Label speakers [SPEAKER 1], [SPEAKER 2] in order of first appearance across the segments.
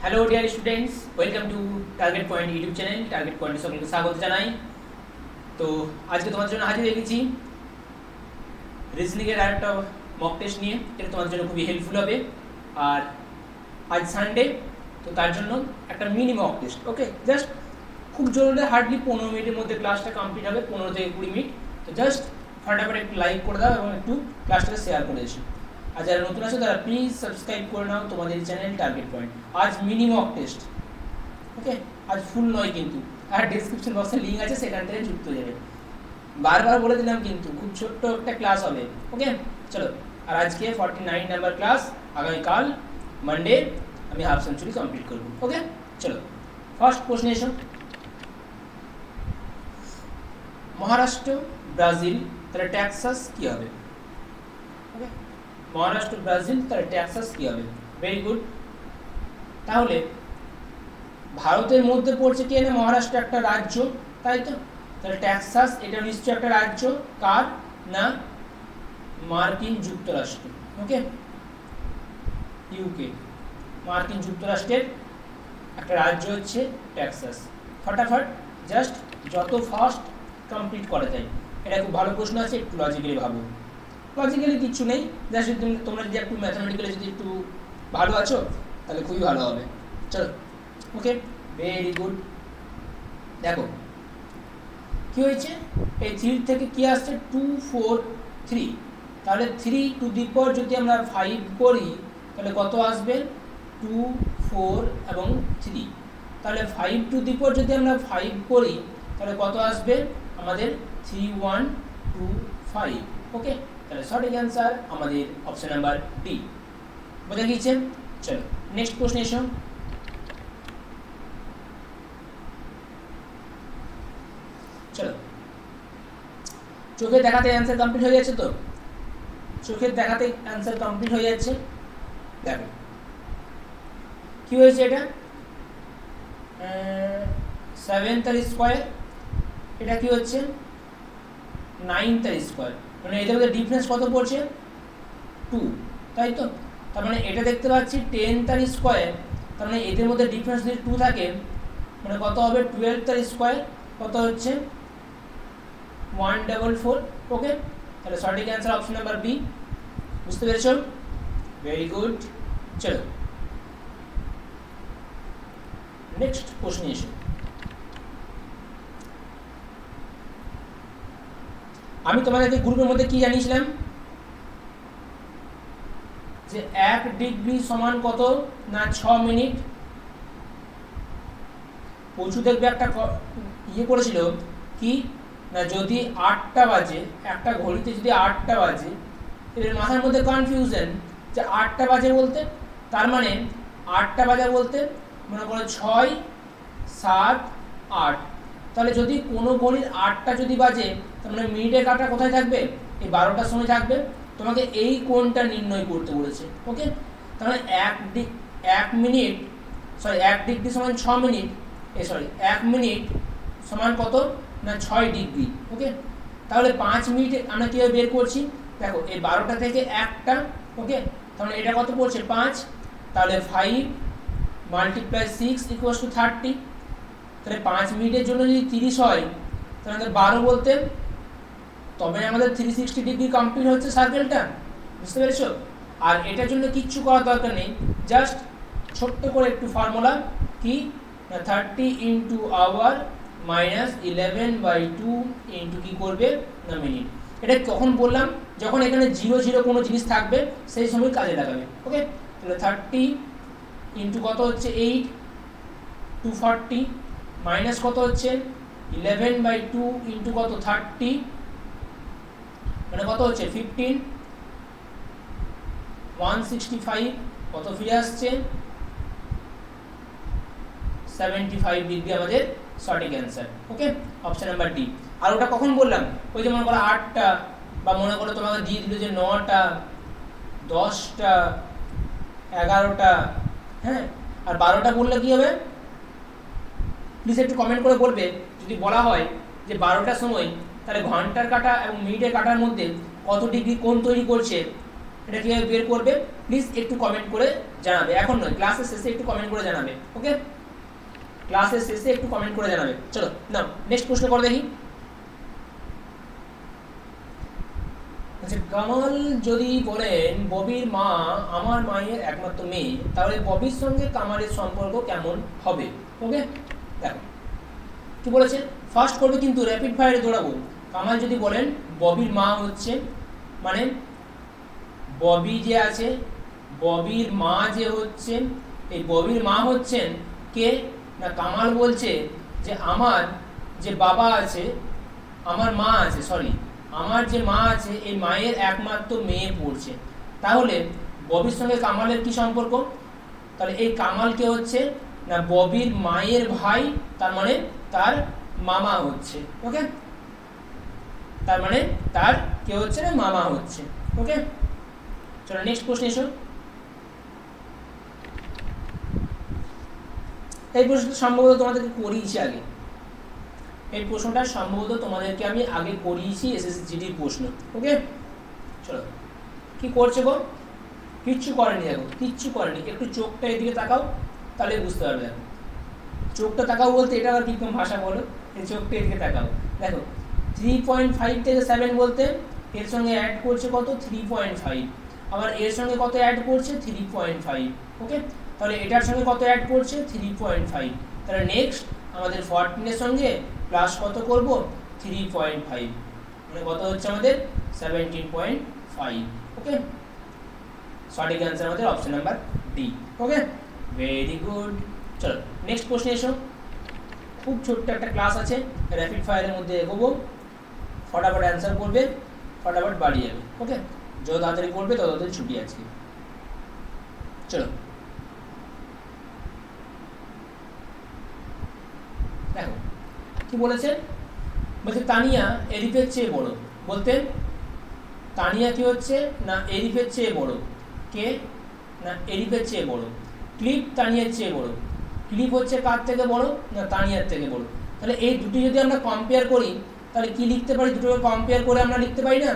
[SPEAKER 1] Hello dear students, welcome to target point YouTube channel. Target পয়েন্টে সকলকে স্বাগত জানাই। তো আজকে তোমার জন্য হাজির হয়ে গেছি রিজনিংয়ের আরেকটা মক টেস্ট নিয়ে। এটা তোমার জন্য খুবই হেল্পফুল হবে। আর আজ সানডে, তো তার জন্য একটা মিনি মক টেস্ট। ওকে, জাস্ট খুব জরুরি, হার্ডলি 15 মিনিটের মধ্যে ক্লাসটা কমপ্লিট হবে, 15 থেকে 20 মিনিট। তো জাস্ট ফটাফট একটু লাইক করে দাও এবং একটু ক্লাসটাকে শেয়ার করে এসো। আর যারা নতুন আছো তারা প্লিজ সাবস্ক্রাইব করে নাও তোমাদের চ্যানেল টার্গেট পয়েন্ট। আজ মিনি মক টেস্ট, ওকে, আজ ফুল নয় কিন্তু। আর ডেসক্রিপশন বক্সে লিঙ্ক আছে, সেখান থেকে যুক্ত হয়ে যাবে। বারবার বলে দিলাম কিন্তু, খুব ছোট্ট একটা ক্লাস হবে। ওকে, চলো। আর আজকে 49 নাম্বার ক্লাস, আগামীকাল মানডে আমি হাফ সেঞ্চুরি কমপ্লিট করবো। ওকে, চলো ফার্স্ট প্রশ্ন এসো। মহারাষ্ট্র, ব্রাজিল, তাহলে টেক্সাস কি হবে? ওকে, মহারাষ্ট্র, ব্রাজিল, তাহলে টেক্সাস কি হবে? Very good. তাহলে ভারতের মধ্যে পড়ছে কি না? মহারাষ্ট্র একটা রাজ্য, তাই তো? তাহলে টেক্সাস এটা নিশ্চয়ই একটা রাজ্য। কার? না, মার্কিন যুক্তরাষ্ট্র। ওকে, ইউকে, মার্কিন যুক্তরাষ্ট্রের একটা রাজ্য হচ্ছে টেক্সাস। ফটাফট জাস্ট যত ফাস্ট কমপ্লিট করা যায়। এটা খুব ভালো প্রশ্ন আছে, একটু লজিক্যালি ভাবো। লজিক্যালি কিচ্ছু নেই, জাস্ট তোমরা যদি একটু ম্যাথামেটিক্যালি যদি একটু ভালো আছো তাহলে খুবই ভালো হবে। চলো, ওকে, ভেরি গুড। দেখো কি হয়েছে, এই 3 থেকে কি আসছে? 2, 4, 3। তাহলে 3 টু দি পাওয়ার যদি আমরা 5 করি তাহলে কত আসবে? 2, 4 এবং 3। তাহলে 5 টু দি পাওয়ার যদি আমরা 5 করি তাহলে কত আসবে আমাদের? 3, 1, 2, 5। ওকে, তাহলে সঠিক অ্যান্সার আমাদের অপশন নাম্বার ডি। বোঝা গিয়েছে? চলো নেক্সট প্রশ্ন এসো। চলো, চোখে দেখাতে অ্যান্সার কমপ্লিট হয়ে যাচ্ছে তো? চোখের দেখাতে অ্যান্সার কমপ্লিট হয়ে যাচ্ছে। দেখো কি হয়েছে, এটা 7 তার স্কোয়ার, এটা কি হচ্ছে 9 তার স্কোয়ার। মানে এদের মধ্যে ডিফারেন্স কত পড়ছে? 2, তাই তো? তার মানে এটা দেখতে পাচ্ছি 10 তার স্কোয়ার। তার মানে এদের মধ্যে ডিফারেন্স যদি 2 থাকে, মানে কত হবে? 12 তার স্কোয়ার, কত হচ্ছে? 144। ওকে, তাহলে সঠিক অ্যান্সার অপশন নাম্বার বি। বুঝতে পেরেছ? Very good. চলো নেক্সট প্রশ্ন এসো। আমি তোমাদেরকে গ্রুপের মধ্যে কি জানিয়েছিলাম? যে 1 ডিগ্রি সমান কত? না 6 মিনিট। পশু দেখবে একটা ইয়ে করেছিল কি না, যদি 8টা বাজে, একটা ঘড়িতে যদি 8টা বাজে, এর মাথার মধ্যে কনফিউশন যে 8টা বাজে বলতে, তার মানে 8টা বাজে বলতে মনে করো 6, 7, 8। তাহলে যদি কোনো ঘড়ির 8টা যদি বাজে, তার মানে মিনিটের কাঁটা কোথায় থাকবে? এই 12টার সময় থাকবে। তোমাকে এই কোণটা নির্ণয় করতে বলেছে। ওকে, তার মানে 1 মিনিট, সরি 1 ডিগ্রি সমান 6 মিনিট, 1 মিনিট সমান কত? না 6 ডিগ্রি। ওকে, তাহলে 5 মিনিট আমরা কীভাবে বের করছি? দেখো এই 12টা থেকে 1টা, ওকে, তাহলে এটা কত পড়ছে? 5। তাহলে 5 মাল্টিপ্লাই 6 ইকুয়ালস টু 30। তাহলে 5 মিনিটের জন্য যদি 30 হয়, তাহলে আমাদের 12 বলতে, তবে আমাদের 360 ডিগ্রি কমপ্লিট হচ্ছে সার্কেলটা। বুঝতে পেরেছো? আর এটার জন্য কিচ্ছু করার দরকার নেই, জাস্ট ছোট্ট করে একটু ফর্মুলা কি, 30 ইন্টু আওয়ার মাইনাস 11/2 ইন্টু কি করবে না মিনিট। এটা কখন বললাম? যখন এখানে 0, 0 কোনো জিনিস থাকবে সেই সময় কাজে লাগাবে। ওকে, তাহলে 30 ইন্টু কত হচ্ছে 8, 240, মাইনাস কত হচ্ছে 11/2 ইন্টু কত 30, মানে কত হচ্ছে 15, 165, কত ফিরে আসছে 75 ডিগ্রি আমাদের সঠিক অ্যান্সার। ওকে, অপশন নাম্বার ডি। আর ওটা কখন বললাম? ওই যে মনে করো 8টা, বা মনে করো তোমাকে দিয়ে দিল যে 9টা, 10টা, 11টা, হ্যাঁ। আর 12টা বললে কি হবে? প্লিজ একটু কমেন্ট করে বলবে যদি বলা হয় যে 12টার সময়, তাহলে ঘন্টার কাঁটা এবং মিনিটের কাঁটার মধ্যে কত ডিগ্রি কোণ তৈরি করছে, এটা কিভাবে বের করবে প্লিজ একটু কমেন্ট করে জানাবে, এখন নয় ক্লাসের শেষে একটু কমেন্ট করে জানাবে। ওকে, ক্লাসের শেষে একটু কমেন্ট করে জানাবে। চলো নাও নেক্সট প্রশ্ন করে দেখি। আচ্ছা, কামাল যদি বলেন ববির মা আমার মায়ের একমাত্র মেয়ে, তাহলে ববির সঙ্গে কামালের সম্পর্ক কেমন হবে? ওকে, দেখো কি বলেছে, ফার্স্ট করবে কিন্তু র্যাপিড ফায়ারে দৌড়াবো। কামাল যদি বলেন ববির মা হচ্ছে, মানে ববি যে আছে ববির মা যে হচ্ছে, এই ববির মা হচ্ছেন কে না কামাল বলছে যে আমার যে বাবা আছে, আমার মা আছে, সরি আমার যে মা আছে এই মায়ের একমাত্র মেয়ে পড়ছে। তাহলে ববির সঙ্গে কামালের কি সম্পর্ক? তাহলে এই কামালকে হচ্ছে না ববির মায়ের ভাই, তার মানে তার মামা হচ্ছে। ওকে, তার মানে তার কে হচ্ছে না মামা হচ্ছে। ওকে, চলো নেক্সট প্রশ্ন এসো। এই প্রশ্নটা সম্ভবত তোমাদেরকে করিয়েছি আগে, এই প্রশ্নটা সম্ভবত তোমাদেরকে আমি আগে করিয়েছি, এসএসসি জিডির প্রশ্ন। ওকে, চলো কি করছে গো? কিচ্ছু করেনি, দেখো কিচ্ছু করেনি, একটু চোখটা এদিকে তাকাও তাহলে বুঝতে পারবে। দেখো চোখটা তাকাও বলতে এটা আবার কিরকম ভাষা বলো, এই চোখটা এদিকে তাকাও। দেখো 3.5 থেকে 7 বলতে এর সঙ্গে অ্যাড করছে কত 3.5, আবার এর সঙ্গে কত অ্যাড করছে 3.5। ওকে, তাহলে এটার সঙ্গে কত অ্যাড করছে 3.5। তাহলে নেক্সট আমাদের 14 এর সঙ্গে প্লাস কত করব 3.5, মানে কত হচ্ছে আমাদের 17.5। ওকে, সঠিক অ্যান্সার আমাদের অপশন নাম্বার ডি। ওকে, ভেরি গুড। চলো নেক্সট প্রশ্নে এসো। খুব ছোট্ট একটা ক্লাস আছে, র্যাপিড ফায়ারের মধ্যে এগোবো, ফটাফট অ্যান্সার করবে, ফটাফট বাড়ি যাবে। ওকে, যত তাড়াতাড়ি করবে তত তাড়াতাড়ি ছুটি আজকে। চলো দেখো কি বলেছে, বলছে তানিয়া এরিফের চেয়ে বড়, বলতে তানিয়া কি হচ্ছে না এরিফের চেয়ে বড়, কে না এরিফের চেয়ে বড়, ক্লিপ তানিয়ার চেয়ে বড়। ক্লিপ হচ্ছে কার থেকে বড় না তানিয়ার থেকে বড়। তাহলে এই দুটি যদি আমরা কম্পেয়ার করি তাহলে কি লিখতে পারি, দুটোকে কম্পেয়ার করে আমরা লিখতে পারি না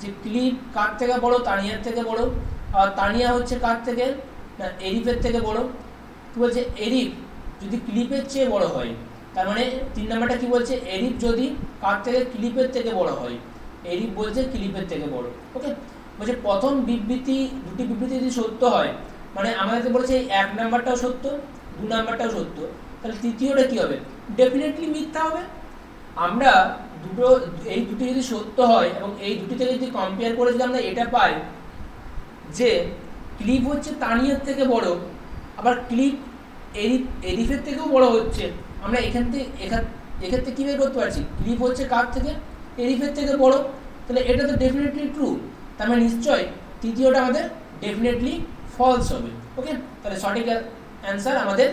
[SPEAKER 1] যে ক্লিপ কার থেকে বড় তানিয়ার থেকে বড়, আর তানিয়া হচ্ছে কার থেকে না এরিফের থেকে বড়। কি বলছে এরিফ যদি ক্লিপের চেয়ে বড় হয়, তার মানে 3 নাম্বারটা কি বলছে এরিফ যদি কার থেকে ক্লিপের থেকে বড় হয়, এরিফ বলছে ক্লিপের থেকে বড়। ওকে, বলছে প্রথম বিবৃতি দুটি বিবৃতি যদি সত্য হয়, মানে আমাদেরকে বলেছে এই 1 নাম্বারটাও সত্য 2 নাম্বারটাও সত্য, তাহলে তৃতীয়টা কি হবে ডেফিনেটলি মিথ্যা হবে। আমরা দুটো এই দুটি যদি সত্য হয় এবং এই দুটি থেকে যদি কম্পেয়ার করে যদি আমরা এটা পাই যে ক্লিপ হচ্ছে তানিয়ার থেকে বড়, আবার ক্লিপ এরিফের থেকেও বড় হচ্ছে, আমরা এক্ষেত্রে কী বের করতে পারছি ক্লিপ হচ্ছে কার থেকে এরিফের থেকে বড়, তাহলে এটা তো ডেফিনেটলি ট্রু, তার মানে নিশ্চয় তৃতীয়টা আমাদের ডেফিনেটলি ফলস হবে। ওকে, তাহলে সঠিক অ্যান্সার আমাদের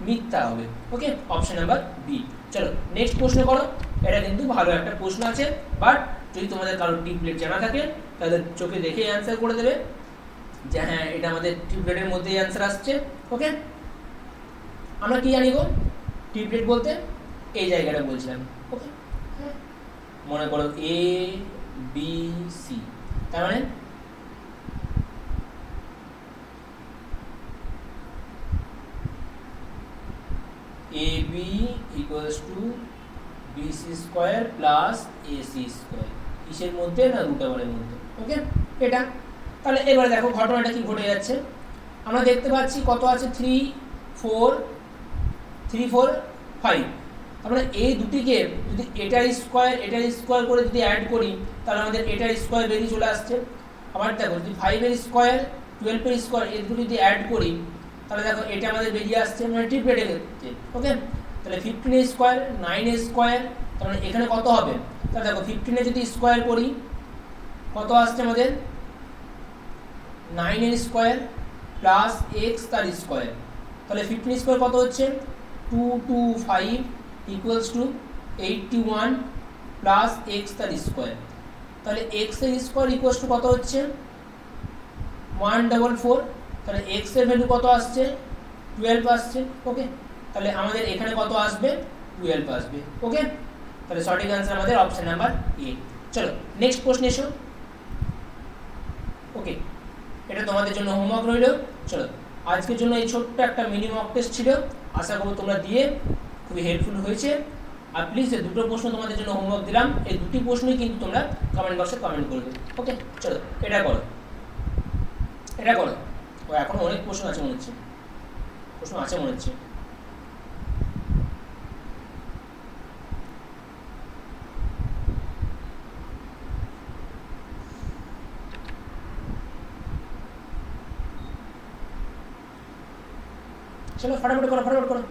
[SPEAKER 1] মিথ্যা হবে। ওকে, অপশন নাম্বার বি। চলো নেক্সট প্রশ্ন করো। এটা কিন্তু ভালো একটা প্রশ্ন আছে, বাট যদি তোমাদের কারোর টিপলেট জানা থাকে তাহলে চোখে দেখে অ্যান্সার করে দেবে যে হ্যাঁ এটা আমাদের টিপলেটের মধ্যেই অ্যান্সার আসছে। ওকে, আমরা কি জানি গো টিপলেট বলতে এই জায়গাটা বলছিলাম। ওকে, মনে করো এ বি সি, তার মানে A B equals to BC square plus AC square, কিসের মধ্যে না রুট ওভারের মধ্যে। ওকে, এটা তাহলে এবারে দেখো ঘটনাটা কি ঘটে যাচ্ছে, আমরা দেখতে পাচ্ছি কত আছে 3 4 5, আমরা এই দুটিকে যদি এটার স্কোয়ার করে যদি অ্যাড করি তাহলে আমাদের এটার স্কোয়ার বেরিয়ে চলে আসছে। আবার দেখো যদি 5-এর স্কোয়ার 12-এর স্কোয়ার এই দুটো যদি অ্যাড করি তাহলে দেখো এটা আমাদের বেরিয়ে আসছে মানে ট্রিপলেটের ক্ষেত্রে। ওকে, তাহলে 15-এর স্কোয়ার 9-এর স্কোয়ার, তার মানে এখানে কত হবে, তাহলে দেখো 15-এ যদি স্কোয়ার করি কত আসছে আমাদের 9-এর স্কোয়ার প্লাস এক্স তার স্কোয়ার, তাহলে 15 স্কোয়ার কত হচ্ছে 225 ইকুয়ালস টু 81 প্লাস এক্স তার স্কোয়ার, তাহলে এক্স এর স্কোয়ার ইকুয়ালস টু কত হচ্ছে 144, তাহলে এক্স এর ভ্যালু কত আসছে 12 আসছে। ওকে, তাহলে আমাদের এখানে কত আসবে 12 আসবে। ওকে, তাহলে সঠিক অ্যান্সার আমাদের অপশন নাম্বার এ। চলো নেক্সট প্রশ্ন এসো। ওকে, এটা তোমাদের জন্য হোমওয়ার্ক রইল। চলো আজকের জন্য এই ছোট্ট একটা মিনি মক টেস্ট ছিল, আশা করব তোমরা দিয়ে খুবই হেল্পফুল হয়েছে। আর প্লিজ এই দুটো প্রশ্ন তোমাদের জন্য হোমওয়ার্ক দিলাম, এই দুটি প্রশ্নই কিন্তু তোমরা কমেন্ট বক্সে কমেন্ট করবে। ওকে চলো এটা করো, এটা করো। ও এখনো অনেক প্রশ্ন আছে মনে হচ্ছে, প্রশ্ন আছে মনে হচ্ছে। চলো ফটাফট করো, ফটাফট করো।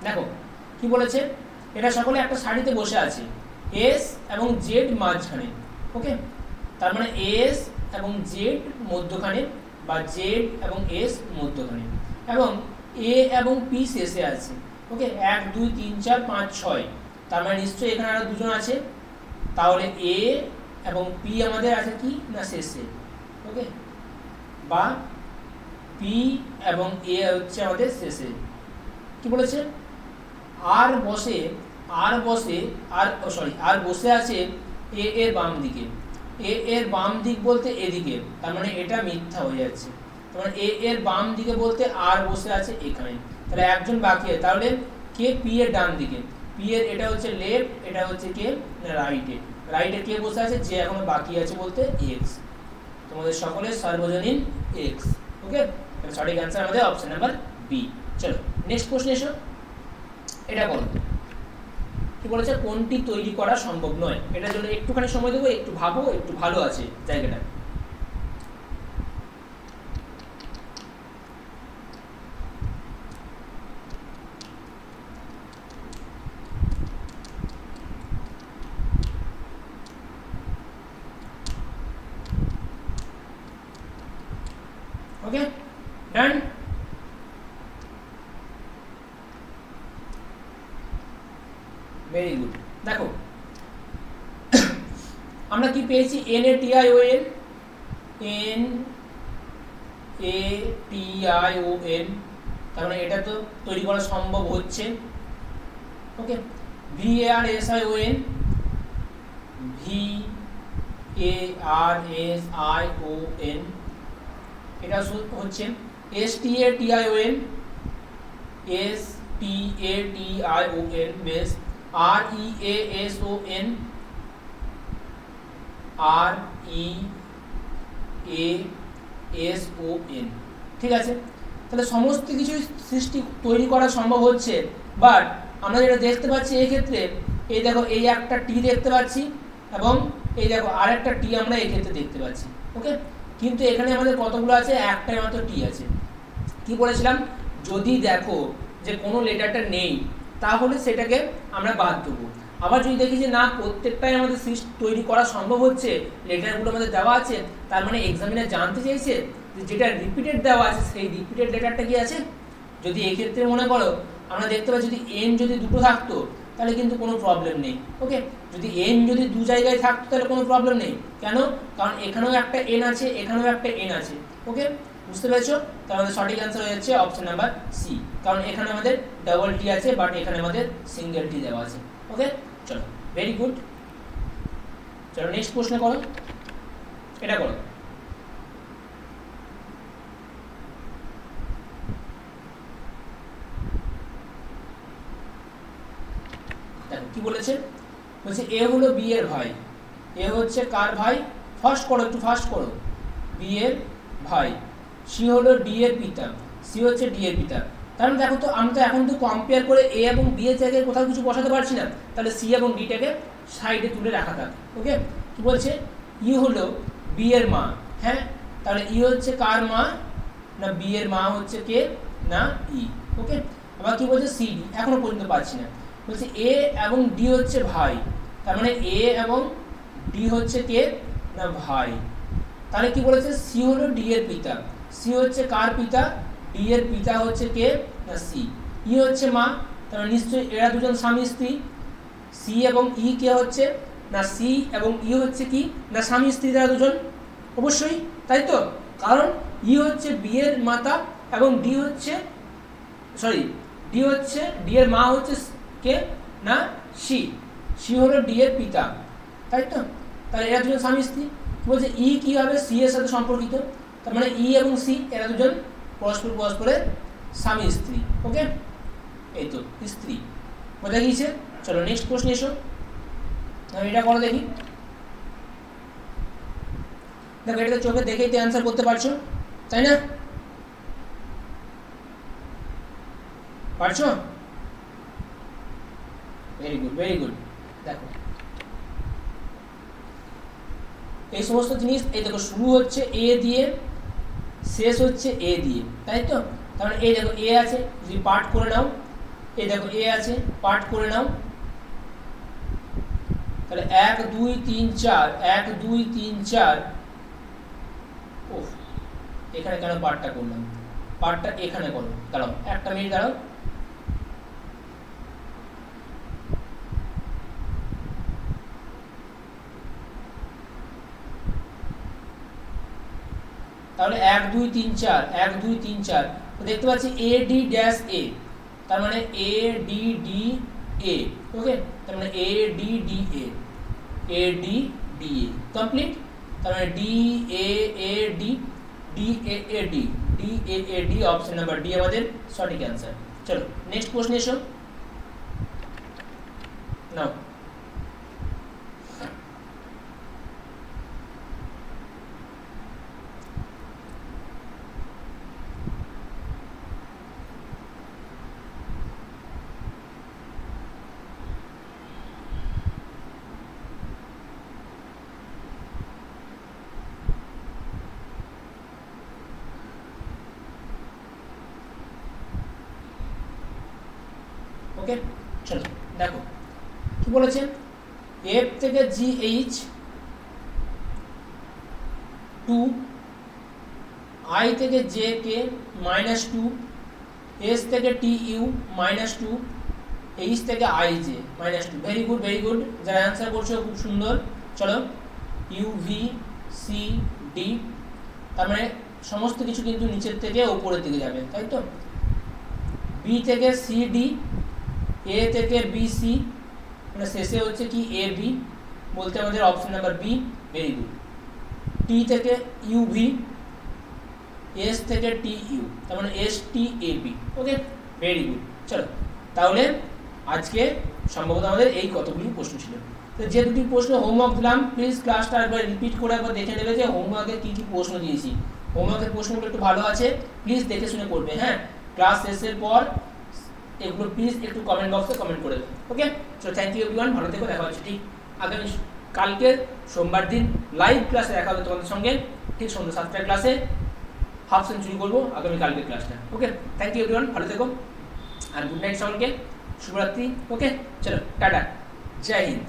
[SPEAKER 1] দেখো কি বলেছে, এটা সকলে একটা সারিতে বসে আছে, এস এবং জেড মাঝখানে। ওকে, তার মানে এস এবং জেড মধ্যখানে বা জেড এবং এস মধ্যখানে, এবং এ এবং পি শেষে আছে। ওকে, 1 2 3 4 5 6, তার মানে নিশ্চয়ই এখানে আরো দুজন আছে, তাহলে এ এবং পি আমাদের আছে কি না শেষে। ওকে, বা পি এবং এ হচ্ছে আমাদের শেষে। কি বলেছে, আর বসে আছে এ এর বাম দিকে। এ এর বাম দিক বলতে এদিকে, তার মানে এটা মিথ্যা হয়ে যাচ্ছে। তার মানে এ এর বাম দিকে বলতে আর বসে আছে এখানে, তাহলে একজন বাকি আছে। তাহলে কে পি এর ডান দিকে, পি এর এটা হচ্ছে লেফট, এটা হচ্ছে কে রাইটে। রাইটে কে বসে আছে, যে এখনো বাকি আছে বলতে এক্স। তোমাদের সকলের সর্বজনীন এক্স। ওকে, সঠিক অ্যান্সার আমাদের অপশন নাম্বার বি। চলো নেক্সট প্রশ্ন এসো, এটা বলো কি বলেছে, কোনটি তৈরি করা সম্ভব নয়। এটার জন্য একটুখানি সময় দেবো, একটু ভাবো, একটু ভালো আছে জায়গাটা। Okay done. Very good. দেখো আমরা কি পেয়েছি, NATION, NATION, তার মানে এটা তো তৈরি করা সম্ভব হচ্ছে। ওকে, VARSION, VARSION, এটা হচ্ছে। STATION, STATION base. REASON, REASON, ঠিক আছে। তাহলে সমস্ত কিছু সৃষ্টি তৈরি করা সম্ভব হচ্ছে, বাট আমরা যেটা দেখতে পাচ্ছি এক্ষেত্রে, এই দেখো এই একটা টি দেখতে পাচ্ছি, এবং এই দেখো আর একটা টি আমরা এক্ষেত্রে দেখতে পাচ্ছি। ওকে, কিন্তু এখানে আমাদের কতগুলো আছে, একটাই মাত্র টি আছে। কি বলেছিলাম, যদি দেখো যে কোনো লেটারটা নেই তাহলে সেটাকে আমরা বাদ দেবো। আবার যদি দেখি যে না প্রত্যেকটাই আমাদের তৈরি করা সম্ভব হচ্ছে, লেটারগুলো আমাদের দেওয়া আছে, তার মানে এক্সামিনার জানতে চাইছে যে যেটা রিপিটেড দেওয়া আছে সেই রিপিটেড লেটারটা কি আছে। যদি এক্ষেত্রে মনে করো আমরা দেখতে পাচ্ছি যদি এন যদি দুটো থাকতো তাহলে কিন্তু কোনো প্রবলেম নেই। ওকে, যদি এন যদি দু জায়গায় থাকতো তাহলে কোনো প্রবলেম নেই। কেন, কারণ এখানেও একটা এন আছে, এখানেও একটা এন আছে। ওকে, বুঝতে পেরেছো? তার আমাদের সঠিক অ্যান্সার হয়ে যাচ্ছে অপশন নাম্বার সি, কারণ এখানে আমাদের ডাবল টি আছে, বাট এখানে আমাদের সিঙ্গেল টি দেওয়া আছে। ওকে চলো, ভেরি গুড। চলো নেক্সট প্রশ্ন করো, এটা করো। দেখো কি বলেছে, বলছে এ হলো বি এর ভাই। এ হচ্ছে কার ভাই, ফার্স্ট করো, একটু ফার্স্ট করো। বি এর ভাই। সি হলো ডি এর পিতা, সি হচ্ছে ডি এর পিতা। কারণ দেখো তো আমরা তো এখন তো কম্পেয়ার করে এ এবং বি এর জায়গায় কোথাও কিছু বসাতে পারছি না, তাহলে সি এবং ডিটাকে সাইডে তুলে রাখা থাক। ওকে, কি বলছে, ই হলো বি এর মা। হ্যাঁ, তাহলে ই হচ্ছে কার মা না বি এর মা হচ্ছে কে না ই। ওকে, আবার কি বলছে সি ডি, এখনো পর্যন্ত পাচ্ছি না। বলছে এ এবং ডি হচ্ছে ভাই, তার মানে এ এবং ডি হচ্ছে কে না ভাই। তাহলে কি বলেছে, সি হলো ডি এর পিতা। সি হচ্ছে কার পিতা, ডি এর পিতা হচ্ছে কে না সি। ই হচ্ছে মা, তাহলে নিশ্চয়ই এরা দুজন স্বামী স্ত্রী। সি এবং ই কে হচ্ছে না সি এবং ই হচ্ছে কি না স্বামী স্ত্রী, তারা দুজন অবশ্যই, তাই তো। কারণ ই হচ্ছে বি এর মাতা এবং ডি হচ্ছে ডি এর মা হচ্ছে কে না সি। সি হলো ডি এর পিতা, তাই তো। তাহলে এরা দুজন স্বামী স্ত্রী। বলছে ই কি হবে, সি এর সাথে সম্পর্কিত, তার মানে ই এবং সি এরা দুজন পরস্পরের স্বামী স্ত্রী। ওকে, এই তো স্ত্রী, বোঝা গিয়েছে। চলো নেক্সট প্রশ্ন এসো, আমি এটা করো দেখি। দেখো এটাতে চোখে দেখেই তো অ্যান্সার করতে পারছো, তাই না? পারছো? Very good, very good. দেখো এই সমস্ত জিনিস, এই দেখো শুরু হচ্ছে এ দিয়ে, শেষ হচ্ছে এ দিয়ে, তাই তো? তাহলে এই দেখো এ আছে, যদি পার্ট করে নাও, এই দেখো এ আছে, পার্ট করে নাও, তাহলে 1 2 3 4, 1 2 3 4। ওহ, এখানে কেন পার্টটা করলাম, পার্টটা এখানে করো। দাঁড়াও একটা মিনিট দাঁড়াও, তাহলে 1 2 3 4, 1 2 3 4 দেখতে পাচ্ছি এ ডি ড্যাশ এ, তার মানে এ ডি ডি এ। ওকে, তার মানে A D D A, A D D A complete. তার মানে D A A D, D A A D, D A A D, option number D আমাদের সঠিক answer. চলো next প্রশ্ন এসো নাও। ওকে, চলো দেখো কি বলেছে, এফ থেকে জি এইচ 2, আই থেকে জে কে -2, এস থেকে টি ইউ -2, এইচ থেকে I J -2। Very good, very good, যারা অ্যান্সার করছো খুব সুন্দর। চলো ইউ ভি সি ডি, তার মানে সমস্ত কিছু কিন্তু নিচের থেকে উপরের দিকে যাবে, তাই তো? বি থেকে সি ডি, এ থেকে বি সি, মানে শেষে হচ্ছে কি এ বি, বলতে আমাদের option number B. Very good. T থেকে ইউ ভি, এস থেকে টি ইউ, তার মানে S T A B. Okay, very good. চলো তাহলে আজকে সম্ভবত আমাদের এই কতগুলি প্রশ্ন ছিল। তো যে দুটি প্রশ্ন হোমওয়ার্ক দিলাম, প্লিজ ক্লাসটা একবার রিপিট করে একবার দেখে নেবে যে হোমওয়ার্কে কী কী প্রশ্ন দিয়েছি। হোমওয়ার্কের প্রশ্নগুলো একটু ভালো আছে, প্লিজ দেখে শুনে করবে। হ্যাঁ, ক্লাস শেষের পর এগুলো প্লিজ একটু কমেন্ট বক্সে কমেন্ট করে দেবে। ওকে, সো থ্যাংক ইউ এভরিওয়ান, ভালো থেকো, দেখা হচ্ছে ঠিক আগামী কালকে সোমবার দিন লাইভ ক্লাসে দেখা হবে তোমাদের সঙ্গে, ঠিক সন্ধ্যা 7টার ক্লাসে হাফ সেঞ্চুরি করবো আগামী কালকের ক্লাসটা। ওকে, থ্যাংক ইউ এভরিওয়ান, ভালো থেকো আর গুড নাইট সকলকে, শুভরাত্রি। ওকে, চলো টাটা, জয় হিন্দ।